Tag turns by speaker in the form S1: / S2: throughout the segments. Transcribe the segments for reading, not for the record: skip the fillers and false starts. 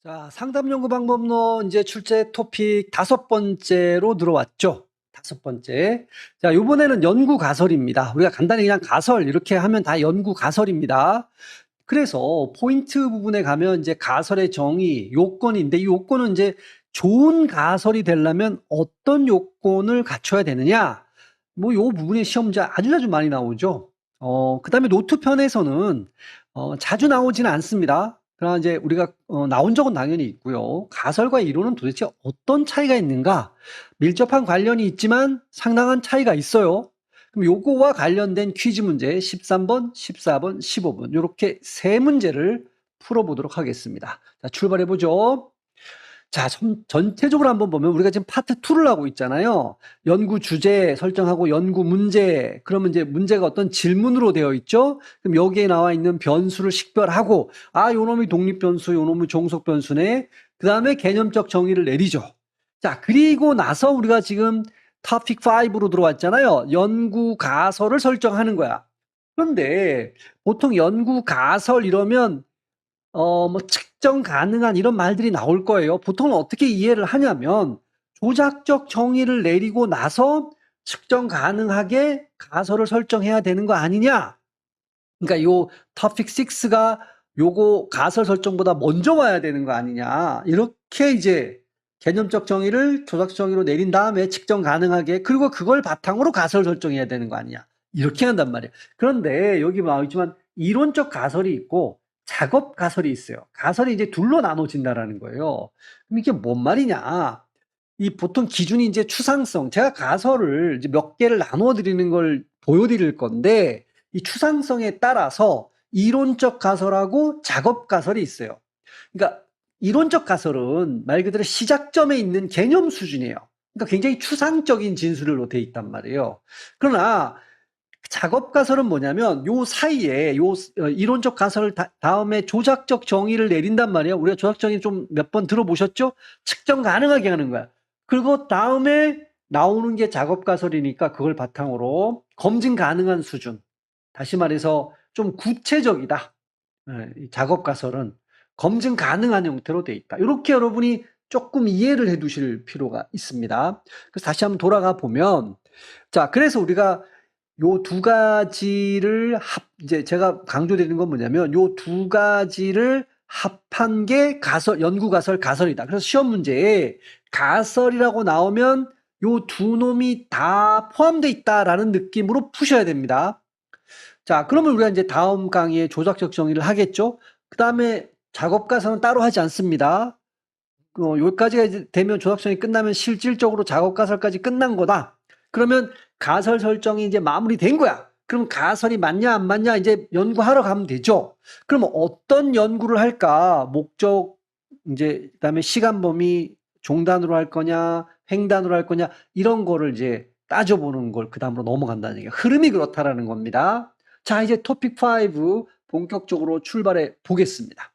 S1: 자, 상담 연구 방법론 이제 출제 토픽 5번째로 들어왔죠. 5번째. 자, 요번에는 연구 가설입니다. 우리가 간단히 그냥 가설 이렇게 하면 다 연구 가설입니다. 그래서 포인트 부분에 가면 이제 가설의 정의, 요건인데 이 요건은 이제 좋은 가설이 되려면 어떤 요건을 갖춰야 되느냐? 뭐 요 부분에 시험 문제 아주 많이 나오죠. 그다음에 노트편에서는 자주 나오지는 않습니다. 그러나 이제 우리가 나온 적은 당연히 있고요. 가설과 이론은 도대체 어떤 차이가 있는가? 밀접한 관련이 있지만 상당한 차이가 있어요. 그럼 요거와 관련된 퀴즈 문제 13번, 14번, 15번 요렇게 세 문제를 풀어보도록 하겠습니다. 자, 출발해 보죠. 자, 전체적으로 한번 보면 우리가 지금 파트 2를 하고 있잖아요. 연구 주제 설정하고 연구 문제. 그러면 이제 문제가 어떤 질문으로 되어 있죠. 그럼 여기에 나와 있는 변수를 식별하고 요놈이 독립 변수, 요놈이 종속 변수네. 그다음에 개념적 정의를 내리죠. 자, 그리고 나서 우리가 지금 토픽 5로 들어왔잖아요. 연구 가설을 설정하는 거야. 그런데 보통 연구 가설 이러면 뭐 측정 가능한 이런 말들이 나올 거예요. 보통은 어떻게 이해를 하냐면 조작적 정의를 내리고 나서 측정 가능하게 가설을 설정해야 되는 거 아니냐? 그러니까 요 토픽 6가 요거 가설 설정보다 먼저 와야 되는 거 아니냐? 이렇게 이제 개념적 정의를 조작적 정의로 내린 다음에 측정 가능하게 그리고 그걸 바탕으로 가설 설정해야 되는 거 아니냐? 이렇게 한단 말이에요. 그런데 여기 나와 있지만 이론적 가설이 있고 작업 가설이 있어요. 가설이 이제 둘로 나눠진다라는 거예요. 그럼 이게 뭔 말이냐? 이 보통 기준이 이제 추상성. 제가 가설을 이제 몇 개를 나눠 드리는 걸 보여드릴 건데 이 추상성에 따라서 이론적 가설하고 작업 가설이 있어요. 그러니까 이론적 가설은 말 그대로 시작점에 있는 개념 수준이에요. 그러니까 굉장히 추상적인 진술로 돼 있단 말이에요. 그러나 작업 가설은 뭐냐면 요 사이에 이론적 가설 다음에 조작적 정의를 내린단 말이에요. 우리가 조작적 정의 좀 몇 번 들어보셨죠? 측정 가능하게 하는 거야. 그리고 다음에 나오는 게 작업 가설이니까 그걸 바탕으로 검증 가능한 수준. 다시 말해서 좀 구체적이다. 이 작업 가설은 검증 가능한 형태로 돼 있다. 이렇게 여러분이 조금 이해를 해 두실 필요가 있습니다. 그래서 다시 한번 돌아가 보면 자, 그래서 우리가 요 두 가지를 이제 제가 강조드리는 건 뭐냐면 요 두 가지를 합한 게 연구 가설 가설이다. 그래서 시험 문제에 가설이라고 나오면 요 두 놈이 다 포함되어 있다라는 느낌으로 푸셔야 됩니다. 자, 그러면 우리가 이제 다음 강의에 조작적 정의를 하겠죠. 그 다음에 작업 가설은 따로 하지 않습니다. 여기까지가 이제 되면 조작정이 끝나면 실질적으로 작업 가설까지 끝난 거다. 그러면 가설 설정이 이제 마무리된 거야. 그럼 가설이 맞냐 안 맞냐 이제 연구하러 가면 되죠. 그럼 어떤 연구를 할까? 목적 이제 그다음에 시간 범위 종단으로 할 거냐, 횡단으로 할 거냐 이런 거를 이제 따져보는 걸 그다음으로 넘어간다는 얘기야. 흐름이 그렇다라는 겁니다. 자, 이제 토픽 5 본격적으로 출발해 보겠습니다.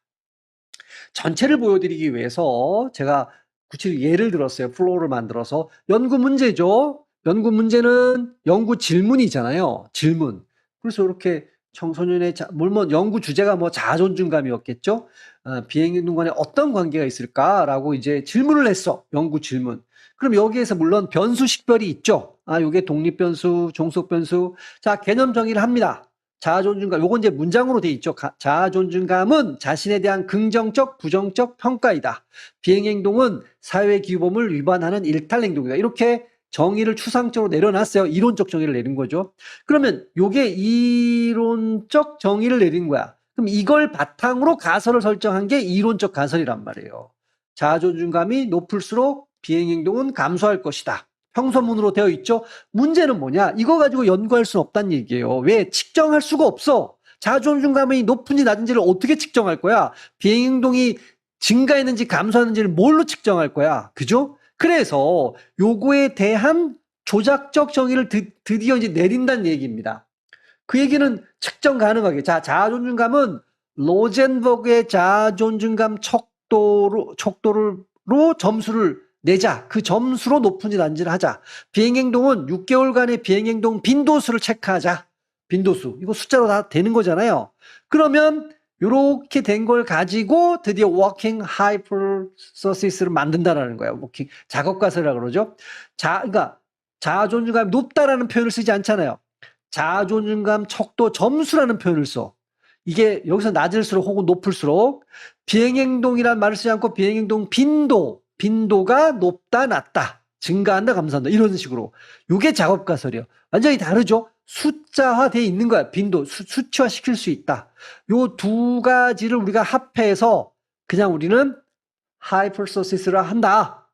S1: 전체를 보여드리기 위해서 제가 구체적 예를 들었어요. 플로우를 만들어서 연구 문제죠. 연구 문제는 연구 질문이잖아요. 질문. 그래서 이렇게 청소년의 물론 연구 주제가 뭐 자아존중감이었겠죠. 비행운동 간에 어떤 관계가 있을까라고 이제 질문을 했어. 연구 질문. 그럼 여기에서 물론 변수 식별이 있죠. 요게 독립 변수, 종속 변수. 자, 개념 정의를 합니다. 자아존중감, 요건 이제 문장으로 돼 있죠. 자아존중감은 자신에 대한 긍정적, 부정적 평가이다. 비행행동은 사회규범을 위반하는 일탈행동이다. 이렇게 정의를 추상적으로 내려놨어요. 이론적 정의를 내린 거죠. 그러면 요게 이론적 정의를 내린 거야. 그럼 이걸 바탕으로 가설을 설정한 게 이론적 가설이란 말이에요. 자아존중감이 높을수록 비행행동은 감소할 것이다. 평서문으로 되어 있죠. 문제는 뭐냐? 이거 가지고 연구할 수는 없다는 얘기예요. 왜? 측정할 수가 없어. 자존감이 높은지 낮은지를 어떻게 측정할 거야? 비행행동이 증가했는지 감소하는지를 뭘로 측정할 거야? 그죠? 그래서 요거에 대한 조작적 정의를 드디어 이제 내린다는 얘기입니다. 그 얘기는 측정 가능하게. 자, 자존감은 로젠버그의 자존감 척도로 점수를 내자. 그 점수로 높은지 낮은지를 하자. 비행행동은 6개월간의 비행행동 빈도수를 체크하자. 빈도수. 이거 숫자로 다 되는 거잖아요. 그러면 요렇게 된 걸 가지고 드디어 working hypothesis를 만든다라는 거예요. working 작업가설이라고 그러죠. 그러니까 자아존중감이 높다라는 표현을 쓰지 않잖아요. 자아존중감 척도 점수라는 표현을 써. 이게 여기서 낮을수록 혹은 높을수록 비행행동이란 말을 쓰지 않고 비행행동 빈도가 높다 낮다 증가한다 감소한다 이런 식으로 이게 작업가설이에요. 완전히 다르죠. 숫자화되어 있는 거야. 빈도 수치화 시킬 수 있다. 요 두 가지를 우리가 합해서 그냥 우리는 하이퍼소시스를 한다.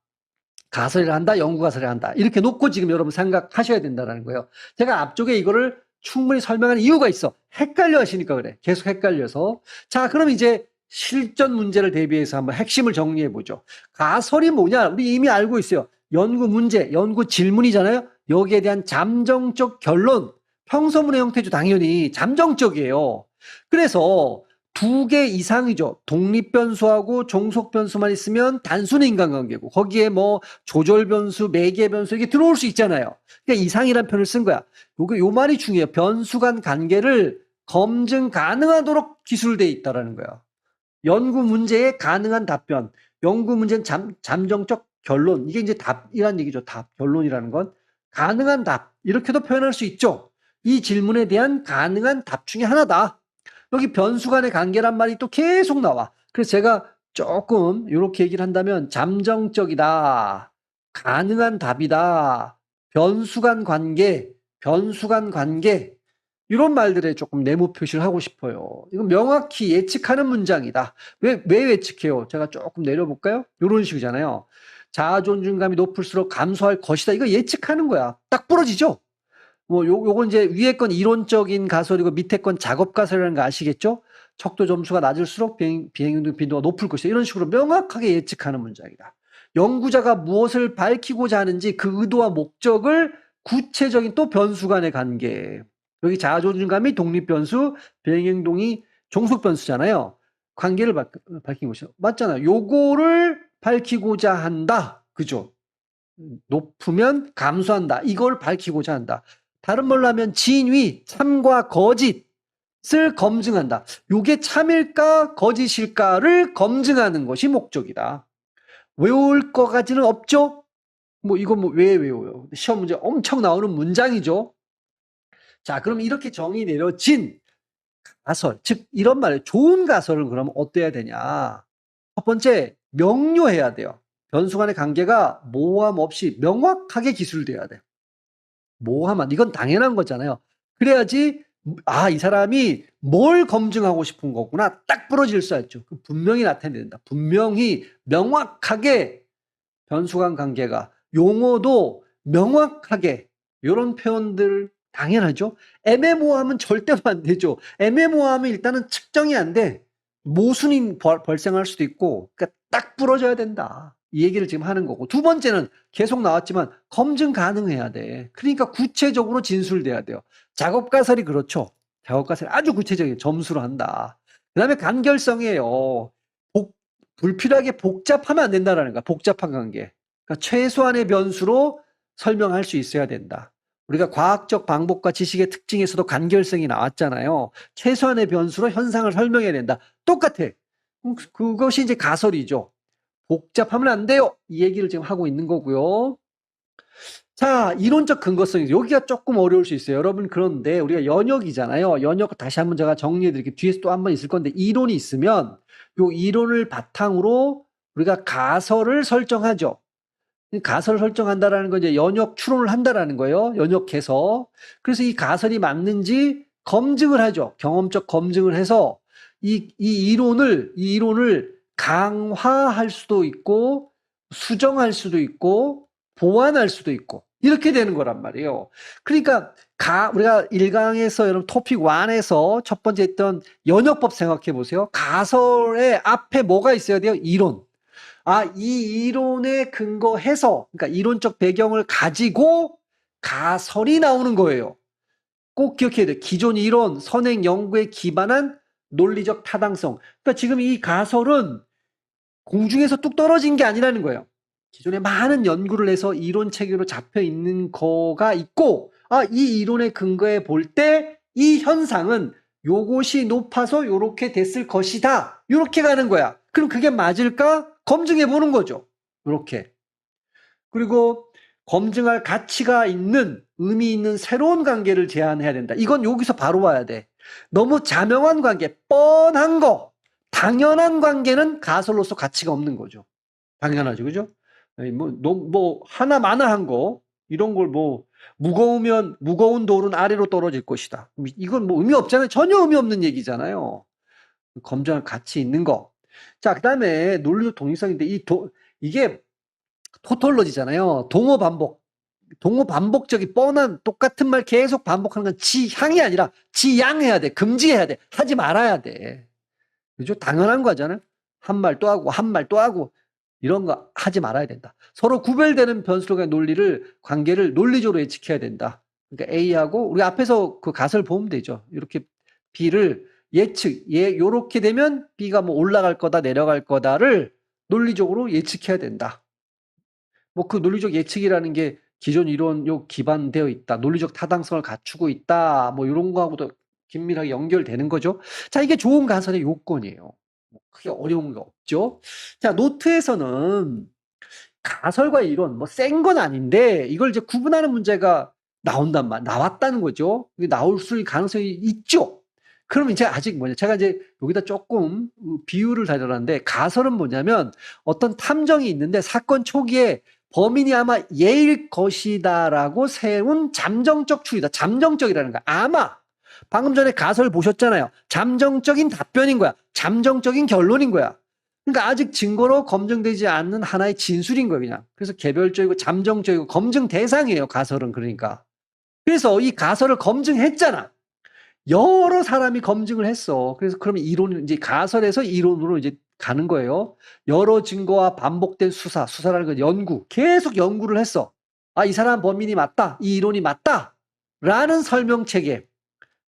S1: 가설을 한다. 연구가설을 한다. 이렇게 놓고 지금 여러분 생각하셔야 된다는 거예요. 제가 앞쪽에 이거를 충분히 설명하는 이유가 있어. 헷갈려 하시니까 그래. 계속 헷갈려서. 자, 그럼 이제 실전 문제를 대비해서 한번 핵심을 정리해 보죠. 가설이 뭐냐? 우리 이미 알고 있어요. 연구 문제, 연구 질문이잖아요. 여기에 대한 잠정적 결론. 평서문의 형태죠. 당연히 잠정적이에요. 그래서 두 개 이상이죠. 독립변수하고 종속변수만 있으면 단순히 인간관계고 거기에 뭐 조절변수, 매개변수 이게 들어올 수 있잖아요. 그러니까 이상이라는 표현을 쓴 거야. 요 말이 중요해요. 변수 간 관계를 검증 가능하도록 기술되어 있다는 거예요. 연구 문제에 가능한 답변, 연구 문제는 잠정적 결론. 이게 이제 답이란 얘기죠. 답, 결론이라는 건 가능한 답 이렇게도 표현할 수 있죠. 이 질문에 대한 가능한 답 중에 하나다. 여기 변수 간의 관계란 말이 또 계속 나와. 그래서 제가 조금 이렇게 얘기를 한다면 잠정적이다, 가능한 답이다, 변수 간 관계, 이런 말들에 조금 네모 표시를 하고 싶어요. 이건 명확히 예측하는 문장이다. 왜 예측해요? 제가 조금 내려볼까요? 이런 식이잖아요. 자아존중감이 높을수록 감소할 것이다. 이거 예측하는 거야. 딱 부러지죠? 뭐 요건 이제 위에 건 이론적인 가설이고 밑에 건 작업 가설이라는 거 아시겠죠? 척도 점수가 낮을수록 비행행동 빈도가 높을 것이다. 이런 식으로 명확하게 예측하는 문장이다. 연구자가 무엇을 밝히고자 하는지 그 의도와 목적을 구체적인 또 변수 간의 관계. 여기 자아존중감이 독립변수, 비행행동이 종속변수잖아요. 관계를 밝힌 것이죠. 맞잖아요. 요거를 밝히고자 한다. 그죠? 높으면 감소한다. 이걸 밝히고자 한다. 다른 말로 하면 진위, 참과 거짓을 검증한다. 요게 참일까 거짓일까를 검증하는 것이 목적이다. 외울 거까지는 없죠? 뭐 이거 뭐 왜 외워요? 시험 문제 엄청 나오는 문장이죠. 자, 그럼 이렇게 정의 내려진 가설, 즉 이런 말이에요. 좋은 가설은 그러면 어때야 되냐? 첫 번째, 명료해야 돼요. 변수 간의 관계가 모호함 없이 명확하게 기술돼야 돼. 모호함, 이건 당연한 거잖아요. 그래야지 이 사람이 뭘 검증하고 싶은 거구나 딱 부러질 수 있죠. 분명히 나타낸다. 분명히 명확하게 변수 간 관계가, 용어도 명확하게, 이런 표현들 당연하죠. 애매모호함은 절대로 안 되죠. 애매모호함은 일단은 측정이 안 돼. 모순이 발생할 수도 있고, 그러니까 딱 부러져야 된다. 이 얘기를 지금 하는 거고. 두 번째는 계속 나왔지만 검증 가능해야 돼. 그러니까 구체적으로 진술돼야 돼요. 작업가설이 그렇죠. 작업가설이 아주 구체적인 점수로 한다. 그 다음에 간결성이에요. 불필요하게 복잡하면 안 된다라는 거야. 복잡한 관계. 그러니까 최소한의 변수로 설명할 수 있어야 된다. 우리가 과학적 방법과 지식의 특징에서도 간결성이 나왔잖아요. 최소한의 변수로 현상을 설명해야 된다. 똑같아. 그것이 이제 가설이죠. 복잡하면 안 돼요. 이 얘기를 지금 하고 있는 거고요. 자, 이론적 근거성이 여기가 조금 어려울 수 있어요. 여러분, 그런데 우리가 연역이잖아요. 연역 다시 한번 제가 정리해 드릴게요. 뒤에서 또 한번 있을 건데 이론이 있으면 요 이론을 바탕으로 우리가 가설을 설정하죠. 가설을 설정한다라는 건 이제 연역 추론을 한다라는 거예요. 연역해서. 그래서 이 가설이 맞는지 검증을 하죠. 경험적 검증을 해서 이 이론을 강화할 수도 있고 수정할 수도 있고 보완할 수도 있고 이렇게 되는 거란 말이에요. 그러니까 우리가 1강에서 여러분 토픽 1에서 첫 번째 했던 연역법 생각해 보세요. 가설의 앞에 뭐가 있어야 돼요? 이론. 이 이론에 근거해서, 그러니까 이론적 배경을 가지고 가설이 나오는 거예요. 꼭 기억해야 돼요. 기존 이론, 선행 연구에 기반한 논리적 타당성. 그러니까 지금 이 가설은 공중에서 뚝 떨어진 게 아니라는 거예요. 기존에 많은 연구를 해서 이론 체계로 잡혀 있는 거가 있고, 이 이론에 근거해 볼 때 이 현상은 요것이 높아서 요렇게 됐을 것이다. 요렇게 가는 거야. 그럼 그게 맞을까? 검증해 보는 거죠. 요렇게. 그리고 검증할 가치가 있는, 의미 있는 새로운 관계를 제안해야 된다. 이건 여기서 바로 와야 돼. 너무 자명한 관계, 뻔한 거, 당연한 관계는 가설로서 가치가 없는 거죠. 당연하죠. 그죠? 하나마나한 거, 이런 걸 무거운 돌은 아래로 떨어질 것이다. 이건 의미 없잖아요. 전혀 의미 없는 얘기잖아요. 검증할 가치 있는 거. 자, 그 다음에 논리적 동일성인데, 이게 토톨로지잖아요. 동어 반복적이 뻔한 똑같은 말 계속 반복하는 건 지향이 아니라 지양해야 돼. 금지해야 돼. 하지 말아야 돼. 그죠? 당연한 거잖아요. 한 말 또 하고 한 말 또 하고 이런 거 하지 말아야 된다. 서로 구별되는 변수로의 관계를 논리적으로 예측해야 된다. 그러니까 A하고 우리 앞에서 그 가설 보면 되죠. 이렇게 B를 요렇게 되면 B가 올라갈 거다 내려갈 거다를 논리적으로 예측해야 된다. 그 논리적 예측이라는 게 기존 이론요 기반되어 있다. 논리적 타당성을 갖추고 있다. 이런 거하고도 긴밀하게 연결되는 거죠. 자, 이게 좋은 가설의 요건이에요. 크게 어려운 게 없죠. 자, 노트에서는 가설과 이론, 센 건 아닌데, 이걸 이제 구분하는 문제가 나왔다는 거죠. 나올 수 있을 가능성이 있죠. 그럼 이제 제가 이제 여기다 조금 비유를 달아놨는데, 가설은 뭐냐면, 어떤 탐정이 있는데, 사건 초기에 범인이 아마 얘일 것이다라고 세운 잠정적 추리다. 잠정적이라는 거야. 아마. 방금 전에 가설 보셨잖아요. 잠정적인 답변인 거야. 잠정적인 결론인 거야. 그러니까 아직 증거로 검증되지 않는 하나의 진술인 거예요, 그냥. 그래서 개별적이고 잠정적이고 검증 대상이에요, 가설은. 그러니까. 그래서 이 가설을 검증했잖아. 여러 사람이 검증을 했어. 그래서 그러면 이제 가설에서 이론으로 이제 가는 거예요. 여러 증거와 반복된 수사라는 건 연구, 계속 연구를 했어. 이 사람 범인이 맞다. 이 이론이 맞다. 라는 설명 체계.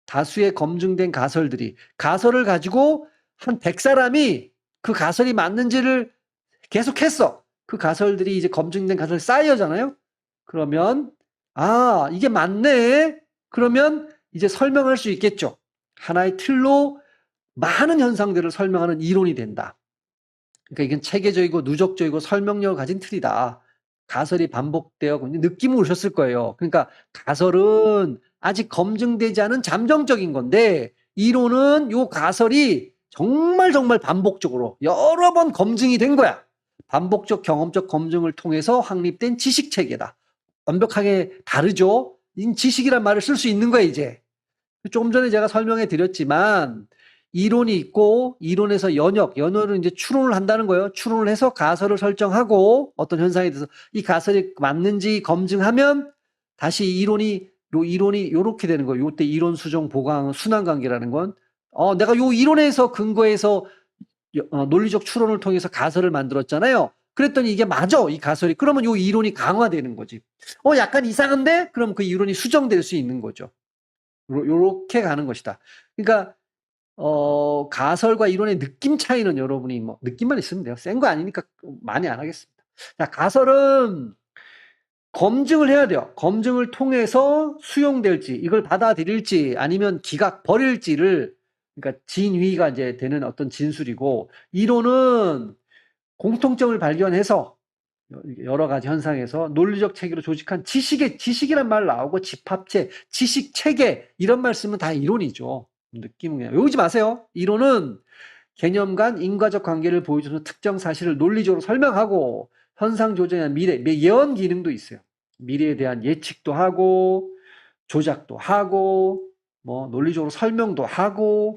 S1: 다수의 검증된 가설을 가지고 한 100사람이 그 가설이 맞는지를 계속했어. 그 가설들이 이제 검증된 가설이 쌓여잖아요. 그러면 이게 맞네. 그러면 이제 설명할 수 있겠죠. 하나의 틀로 많은 현상들을 설명하는 이론이 된다. 그러니까 이건 체계적이고 누적적이고 설명력을 가진 틀이다. 가설이 반복되어 느낌을 오셨을 거예요. 그러니까 가설은 아직 검증되지 않은 잠정적인 건데 이론은 요 가설이 정말 반복적으로 여러 번 검증이 된 거야. 반복적 경험적 검증을 통해서 확립된 지식 체계다. 완벽하게 다르죠. 지식이란 말을 쓸 수 있는 거야 이제. 조금 전에 제가 설명해 드렸지만 이론이 있고 이론에서 연어를 이제 추론을 한다는 거예요. 추론을 해서 가설을 설정하고 어떤 현상에 대해서 이 가설이 맞는지 검증하면 다시 이론이 요렇게 되는 거예요. 요때 이론 수정 보강 순환 관계라는 건 내가 요 이론에서 근거해서 논리적 추론을 통해서 가설을 만들었잖아요. 그랬더니 이게 맞아, 이 가설이. 그러면 요 이론이 강화되는 거지. 약간 이상한데? 그럼 그 이론이 수정될 수 있는 거죠. 요렇게 가는 것이다. 그러니까 가설과 이론의 느낌 차이는 여러분이 느낌만 있으면 돼요. 센 거 아니니까 많이 안 하겠습니다. 자, 가설은 검증을 해야 돼요. 검증을 통해서 수용될지, 이걸 받아들일지, 아니면 버릴지를, 그러니까 진위가 이제 되는 어떤 진술이고, 이론은 공통점을 발견해서 여러 가지 현상에서 논리적 체계로 조직한 지식이란 말 나오고 집합체, 지식 체계 이런 말 쓰면 다 이론이죠. 느낌은 그냥 외우지 마세요. 이론은 개념 간 인과적 관계를 보여주는 특정 사실을 논리적으로 설명하고 현상 조정이나 미래, 예언 기능도 있어요. 미래에 대한 예측도 하고 조작도 하고 논리적으로 설명도 하고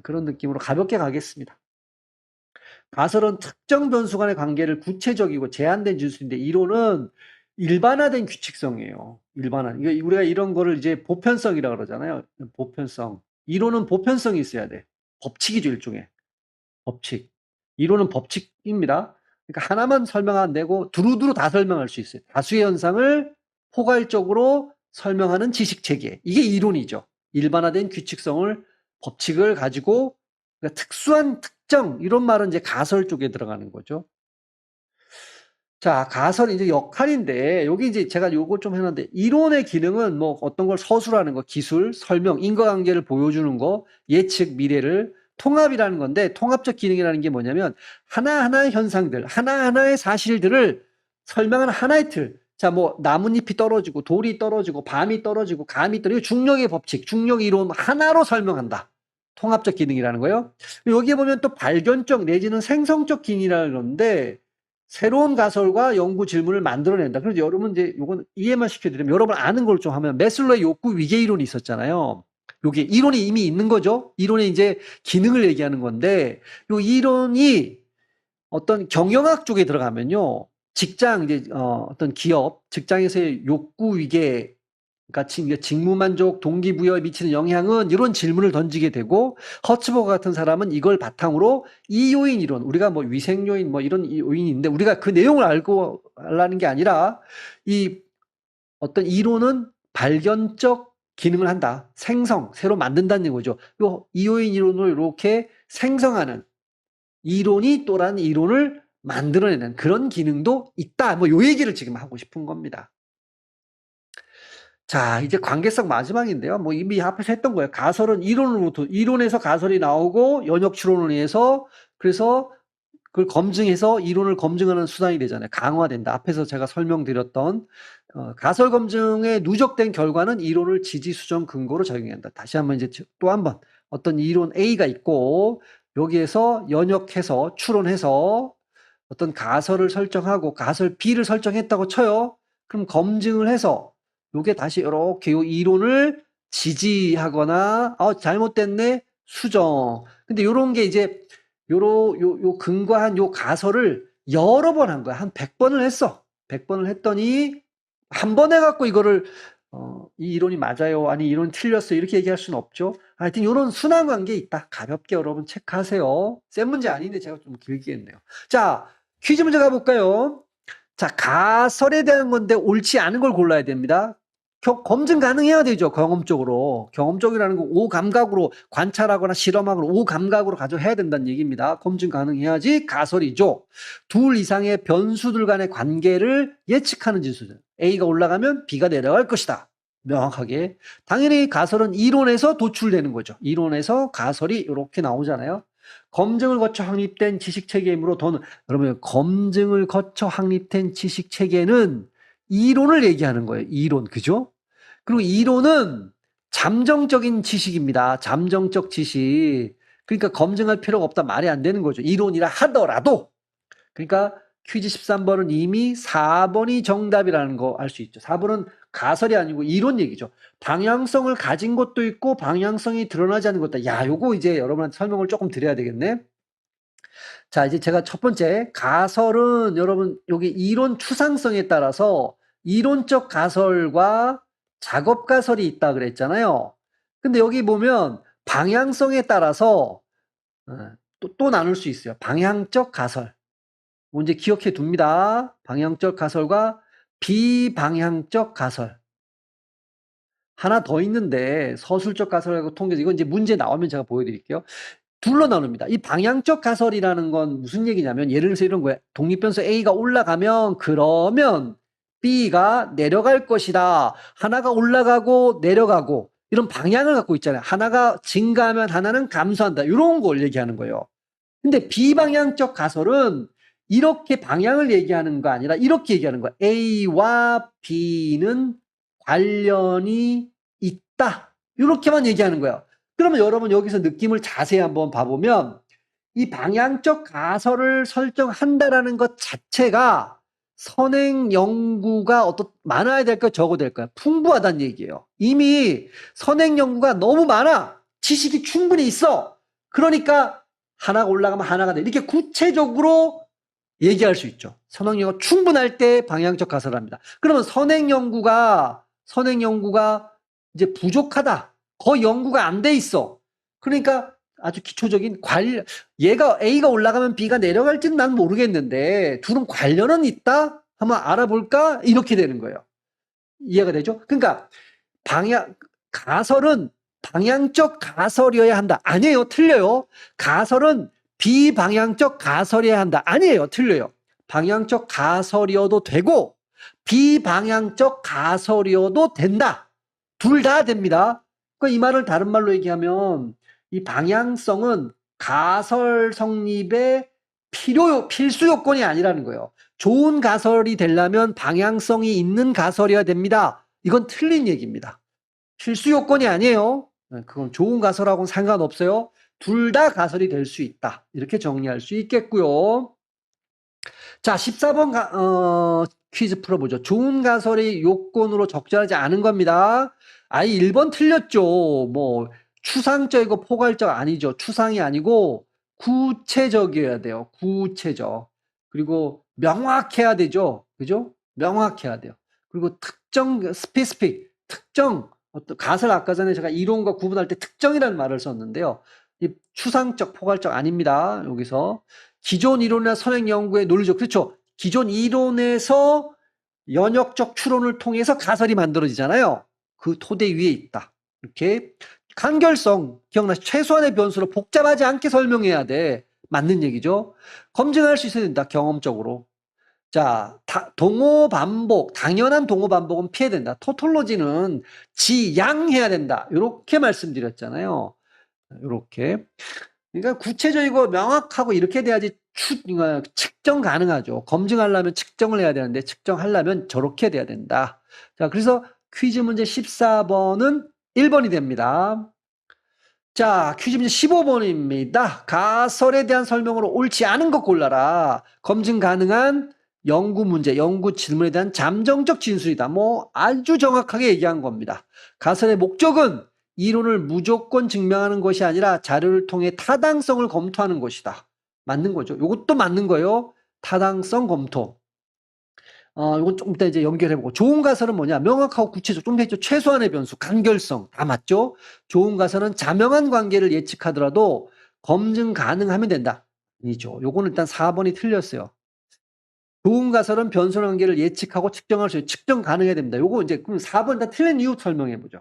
S1: 그런 느낌으로 가볍게 가겠습니다. 가설은 특정 변수 간의 관계를 구체적이고 제한된 진술인데 이론은 일반화된 규칙성이에요. 우리가 이런 거를 이제 보편성이라고 그러잖아요. 보편성. 이론은 보편성이 있어야 돼. 법칙이죠, 일종의. 법칙. 이론은 법칙입니다. 그러니까 하나만 설명 안 되고 두루두루 다 설명할 수 있어요. 다수의 현상을 포괄적으로 설명하는 지식 체계. 이게 이론이죠. 일반화된 법칙을 가지고 그러니까 특수한 특정 이런 말은 이제 가설 쪽에 들어가는 거죠. 자, 가설이 이제 역할인데, 여기 이제 제가 요거 좀 해놨는데, 이론의 기능은 뭐 어떤 걸 서술하는 거, 기술, 설명, 인과관계를 보여주는 거, 예측, 미래를, 통합이라는 건데, 통합적 기능이라는 게 뭐냐면, 하나하나의 현상들, 하나하나의 사실들을 설명하는 하나의 틀. 자, 뭐, 나뭇잎이 떨어지고, 돌이 떨어지고, 밤이 떨어지고, 감이 떨어지고, 중력의 법칙, 중력 이론 하나로 설명한다. 통합적 기능이라는 거예요. 여기에 보면 또 발견적 내지는 생성적 기능이라는 건데, 새로운 가설과 연구 질문을 만들어낸다. 그래서 여러분 이제 요건 이해만 시켜드리면 여러분 아는 걸 좀 하면 메슬로의 욕구 위계 이론이 있었잖아요. 요게 이론이 이미 있는 거죠. 이론의 이제 기능을 얘기하는 건데 요 이론이 어떤 경영학 쪽에 들어가면요. 직장 이제 어떤 기업 직장에서의 욕구 위계 그러니까 직무 만족, 동기부여에 미치는 영향은 이런 질문을 던지게 되고 허츠버거 같은 사람은 이걸 바탕으로 이 요인 이론, 우리가 뭐 위생 요인 뭐 이런 요인인데 우리가 그 내용을 알고 하려는 게 아니라 이 어떤 이론은 발견적 기능을 한다. 생성, 새로 만든다는 거죠. 이 요인 이론을 이렇게 생성하는 이론이 또란 이론을 만들어내는 그런 기능도 있다. 뭐 요 얘기를 지금 하고 싶은 겁니다. 자, 이제 관계성 마지막인데요. 뭐 이미 앞에서 했던 거예요. 가설은 이론에서 가설이 나오고 연역 추론을 위해서 그래서 그걸 검증해서 이론을 검증하는 수단이 되잖아요. 강화된다. 앞에서 제가 설명드렸던 가설 검증에 누적된 결과는 이론을 지지 수정 근거로 적용한다. 다시 한번 이제 또 한번 어떤 이론 A가 있고 여기에서 연역해서 추론해서 어떤 가설을 설정하고 가설 B를 설정했다고 쳐요. 그럼 검증을 해서 요게 다시 이렇게 요 이론을 지지하거나 잘못됐네 수정. 근데 요런 게 이제 요 근거한 요 가설을 여러 번 한 거야. 한 100번을 했어. 100번을 했더니 한 번 해갖고 이거를 이 이론이 맞아요. 아니 이론 틀렸어. 이렇게 얘기할 수는 없죠. 하여튼 요런 순환 관계 있다. 가볍게 여러분 체크하세요. 센 문제 아닌데 제가 좀 길게 했네요. 자, 퀴즈 문제 가볼까요? 자, 가설에 대한 건데 옳지 않은 걸 골라야 됩니다. 검증 가능해야 되죠. 경험적으로. 경험적이라는 건 오감각으로 관찰하거나 실험하거나 오감각으로 가져해야 된다는 얘기입니다. 검증 가능해야지 가설이죠. 둘 이상의 변수들 간의 관계를 예측하는 지수죠. A가 올라가면 B가 내려갈 것이다. 명확하게. 당연히 가설은 이론에서 도출되는 거죠. 이론에서 가설이 이렇게 나오잖아요. 검증을 거쳐 확립된 지식체계이므로 여러분 검증을 거쳐 확립된 지식체계는 이론을 얘기하는 거예요. 이론. 그죠? 그리고 이론은 잠정적인 지식입니다. 잠정적 지식. 그러니까 검증할 필요가 없다 말이 안 되는 거죠. 이론이라 하더라도. 그러니까 퀴즈 13번은 이미 4번이 정답이라는 거 알 수 있죠. 4번은 가설이 아니고 이론 얘기죠. 방향성을 가진 것도 있고 방향성이 드러나지 않는 것도. 야, 요거 이제 여러분한테 설명을 조금 드려야 되겠네. 자, 이제 제가 첫 번째 가설은 여러분 여기 이론 추상성에 따라서 이론적 가설과 작업 가설이 있다 그랬잖아요. 근데 여기 보면 방향성에 따라서 또 나눌 수 있어요. 방향적 가설. 이제 기억해 둡니다. 방향적 가설과 비방향적 가설. 하나 더 있는데 서술적 가설하고 통계적 이건 이제 문제 나오면 제가 보여드릴게요. 둘로 나눕니다. 이 방향적 가설이라는 건 무슨 얘기냐면 예를 들어서 이런 거예요. 독립변수 A가 올라가면 그러면 B가 내려갈 것이다. 하나가 올라가고 내려가고 이런 방향을 갖고 있잖아요. 하나가 증가하면 하나는 감소한다. 이런 걸 얘기하는 거예요. 근데 비방향적 가설은 이렇게 방향을 얘기하는 거 아니라 이렇게 얘기하는 거야. A와 B는 관련이 있다. 이렇게만 얘기하는 거야. 그러면 여러분 여기서 느낌을 자세히 한번 봐보면 이 방향적 가설을 설정한다라는 것 자체가 선행 연구가 많아야 될까요? 적어야 될까요? 풍부하다는 얘기예요. 이미 선행 연구가 너무 많아. 지식이 충분히 있어. 그러니까 하나가 올라가면 하나가 돼. 이렇게 구체적으로 얘기할 수 있죠. 선행 연구가 충분할 때 방향적 가설을 합니다. 그러면 선행 연구가 이제 부족하다. 거의 연구가 안 돼 있어. 그러니까 아주 기초적인 얘가 A가 올라가면 B가 내려갈지는 난 모르겠는데 둘은 관련은 있다? 한번 알아볼까? 이렇게 되는 거예요. 이해가 되죠? 그러니까 가설은 방향적 가설이어야 한다. 아니에요. 틀려요. 가설은 비방향적 가설이어야 한다. 아니에요. 틀려요. 방향적 가설이어도 되고 비방향적 가설이어도 된다. 둘 다 됩니다. 그러니까 이 말을 다른 말로 얘기하면 이 방향성은 가설 성립의 필수 요건이 아니라는 거예요. 좋은 가설이 되려면 방향성이 있는 가설이어야 됩니다. 이건 틀린 얘기입니다. 필수 요건이 아니에요. 그건 좋은 가설하고는 상관없어요. 둘 다 가설이 될 수 있다. 이렇게 정리할 수 있겠고요. 자, 14번 퀴즈 풀어보죠. 좋은 가설이 요건으로 적절하지 않은 겁니다. 아이 1번 틀렸죠. 뭐 추상적이고 포괄적 아니죠. 추상이 아니고 구체적이어야 돼요. 구체적. 그리고 명확해야 되죠. 그죠? 명확해야 돼요. 그리고 특정 스페시픽 특정 어떤 가설 아까 전에 제가 이론과 구분할 때 특정이라는 말을 썼는데요. 이 추상적 포괄적 아닙니다. 여기서 기존 이론이나 선행 연구의 논리죠. 그렇죠. 기존 이론에서 연역적 추론을 통해서 가설이 만들어지잖아요. 그 토대 위에 있다. 이렇게 간결성 기억나시죠? 최소한의 변수로 복잡하지 않게 설명해야 돼. 맞는 얘기죠. 검증할 수 있어야 된다. 경험적으로. 자, 동호 반복, 당연한 동호 반복은 피해야 된다. 토톨로지는 지양해야 된다. 이렇게 말씀드렸잖아요. 이렇게. 그러니까 구체적이고 명확하고 이렇게 돼야지 측정 가능하죠. 검증하려면 측정을 해야 되는데 측정하려면 저렇게 돼야 된다. 자, 그래서 퀴즈 문제 14번은 1번이 됩니다. 자, 퀴즈 문제 15번입니다. 가설에 대한 설명으로 옳지 않은 것 골라라. 검증 가능한 연구 문제, 연구 질문에 대한 잠정적 진술이다. 뭐 아주 정확하게 얘기한 겁니다. 가설의 목적은 이론을 무조건 증명하는 것이 아니라 자료를 통해 타당성을 검토하는 것이다. 맞는 거죠. 이것도 맞는 거예요. 타당성 검토. 이건 좀 이따 이제 연결해보고. 좋은 가설은 뭐냐? 명확하고 구체적. 좀 했죠. 최소한의 변수, 간결성. 다 맞죠? 좋은 가설은 자명한 관계를 예측하더라도 검증 가능하면 된다. 아니죠. 요거는 일단 4번이 틀렸어요. 좋은 가설은 변수 관계를 예측하고 측정할 수 있어요. 측정 가능해야 됩니다. 요거 이제 그럼 4번 다 틀린 이유 설명해보죠.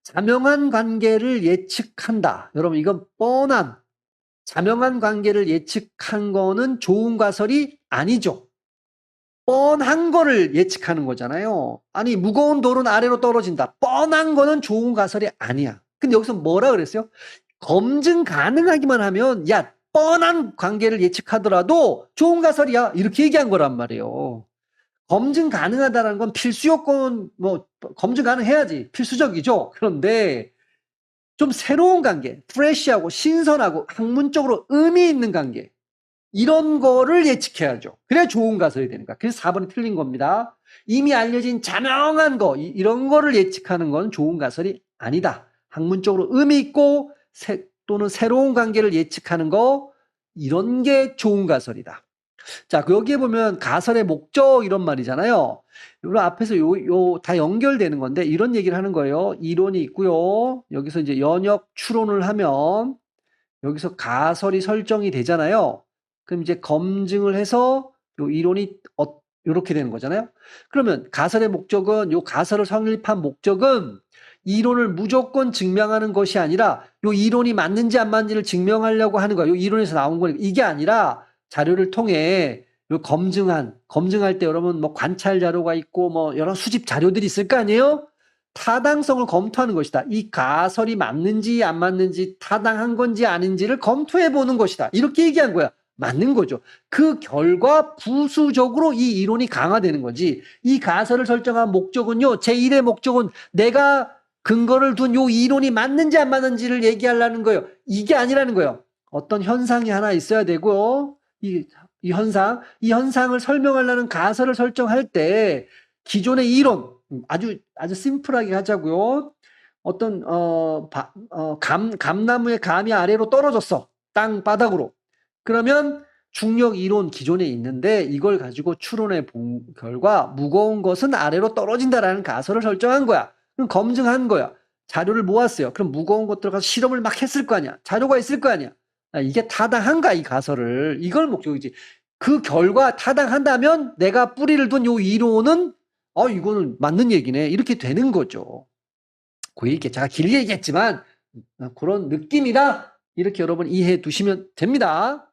S1: 자명한 관계를 예측한다. 여러분 이건 뻔한 자명한 관계를 예측한 거는 좋은 가설이 아니죠. 뻔한 거를 예측하는 거잖아요. 아니 무거운 돌은 아래로 떨어진다. 뻔한 거는 좋은 가설이 아니야. 근데 여기서 뭐라 그랬어요? 검증 가능하기만 하면 야 뻔한 관계를 예측하더라도 좋은 가설이야. 이렇게 얘기한 거란 말이에요. 검증 가능하다는 건 필수 요건 뭐 검증 가능해야지 필수적이죠. 그런데 좀 새로운 관계, 프레시하고 신선하고 학문적으로 의미 있는 관계 이런 거를 예측해야죠. 그래야 좋은 가설이 되는 거야. 그래서 4번이 틀린 겁니다. 이미 알려진 자명한 거 이런 거를 예측하는 건 좋은 가설이 아니다. 학문적으로 의미 있고 또는 새로운 관계를 예측하는 거 이런 게 좋은 가설이다. 자, 여기에 보면 가설의 목적 이런 말이잖아요. 여러분 앞에서 다 연결되는 건데 이런 얘기를 하는 거예요. 이론이 있고요. 여기서 이제 연역 추론을 하면 여기서 가설이 설정이 되잖아요. 그럼 이제 검증을 해서 요 이론이 이렇게 되는 거잖아요. 그러면 가설의 목적은 요 가설을 성립한 목적은 이론을 무조건 증명하는 것이 아니라 요 이론이 맞는지 안 맞는지를 증명하려고 하는 거야. 요 이론에서 나온 거니까 이게 아니라 자료를 통해 검증할 때 여러분 뭐 관찰 자료가 있고 뭐 여러 수집 자료들이 있을 거 아니에요? 타당성을 검토하는 것이다. 이 가설이 맞는지 안 맞는지 타당한 건지 아닌지를 검토해 보는 것이다. 이렇게 얘기한 거야. 맞는 거죠. 그 결과 부수적으로 이 이론이 강화되는 거지. 이 가설을 설정한 목적은요. 제1의 목적은 내가 근거를 둔 요 이론이 맞는지 안 맞는지를 얘기하려는 거예요. 이게 아니라는 거예요. 어떤 현상이 하나 있어야 되고요. 이 현상을 설명하려는 가설을 설정할 때 기존의 이론 아주 심플하게 하자고요. 어떤 감나무의 감이 아래로 떨어졌어. 땅 바닥으로. 그러면 중력 이론 기존에 있는데 이걸 가지고 추론해 본 결과 무거운 것은 아래로 떨어진다라는 가설을 설정한 거야. 그럼 검증한 거야. 자료를 모았어요. 그럼 무거운 것들 가서 실험을 막 했을 거 아니야. 자료가 있을 거 아니야. 이게 타당한가 이 가설을. 이걸 목적이지. 그 결과 타당한다면 내가 뿌리를 둔 요 이론은 이거는 맞는 얘기네. 이렇게 되는 거죠. 이렇게 제가 길게 얘기했지만 그런 느낌이다. 이렇게 여러분 이해해 두시면 됩니다.